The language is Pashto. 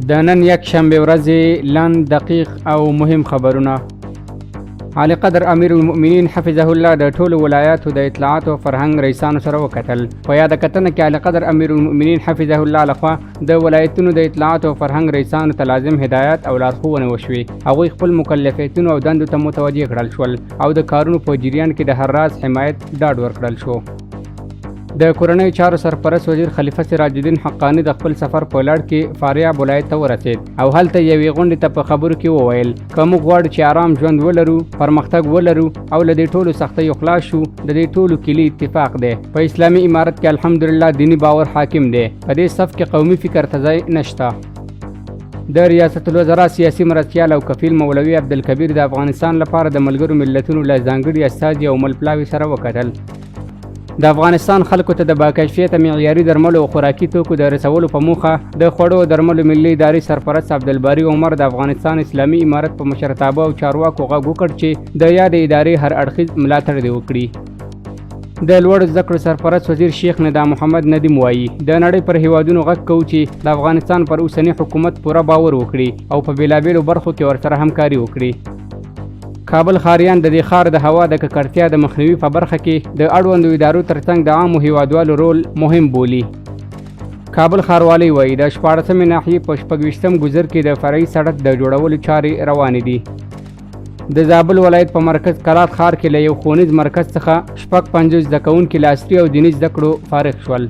د نن یک شنبه ورځې لنډ دقیق او مهم خبرونه. عالی قدر امیر المؤمنین حفظه الله د ټولو ولایاتو د اطلاعات او فرهنګ رئیسانو سره وکتل. په یاده کتنه کې عالی قدر امیر المؤمنین حفظه الله لخوا د ولایتونو د اطلاعات او فرهنګ رئیسانو ته لازم هدایات او لارښوونې وشوې. هغوی خپل مکلفیتونو او دندو ته متوجه کړل شول او د کارونو په جریان کې د هر راز حمایت ډاډ ورکړل شو. د کورنیو چارو سرپرست وزیر خلیفه سراج الدین حقانی د خپل سفر په لړ کې فاریاب ولایت ته ورسید او هلته یوې غونډې ته په خبرو کې وویل که موږ غواړو چې آرام ژوند ولرو، پرمختګ ولرو او له دې ټولو سختیو خلاص شو، د دې ټولو کلي اتفاق دی. په اسلامي امارت کې الحمدلله دینی باور حاکم دی. په دې صف کې قومي فکر ته ځای نشته. د ریاست الوزرا سیاسي مرستیال او کفیل مولوي عبدالکبیر د افغانستان لپاره د ملګرو ملتونو له ځانګړي استازي او ملپلاوي سره وکتل. د افغانستان خلکو ته د باکیفیته معیاري درملو او خوراکي توکو د رسولو په موخه د خوړو او درملو ملي ادارې سرپرست عبدالباري عمر د افغانستان اسلامي امارت په مشرتابه او چارواکو غږ وکړ چې د یادې ادارې هر اړخیز ملاتړ دې وکړي. د لوړو زده کړو سرپرست وزیر شیخ ندا محمد ندیم وایي د نړۍ پر هیوادونو غږ کوو چې د افغانستان پر اوسني حکومت پوره باور وکړي او په بېلابېلو برخو کې ورسره همکاري وکړي. کابل ښاریان د دې ښار د هوا د ککړتیا د مخنیوي په برخه کې د اړوندو ادارو ترڅنګ د عامو هیوادوالو رول مهم بولي. کابل ښاروالۍ وایي د 14مې ناحیې په 26م ګذر کې د فرعي سړک د جوړولو چارې روانې دي. د زابل ولایت په مرکز کلات ښار کې له یو ښوونیز مرکز څخه 56 زده کوونکي له عصري او دیني زده کړو فارغ شول.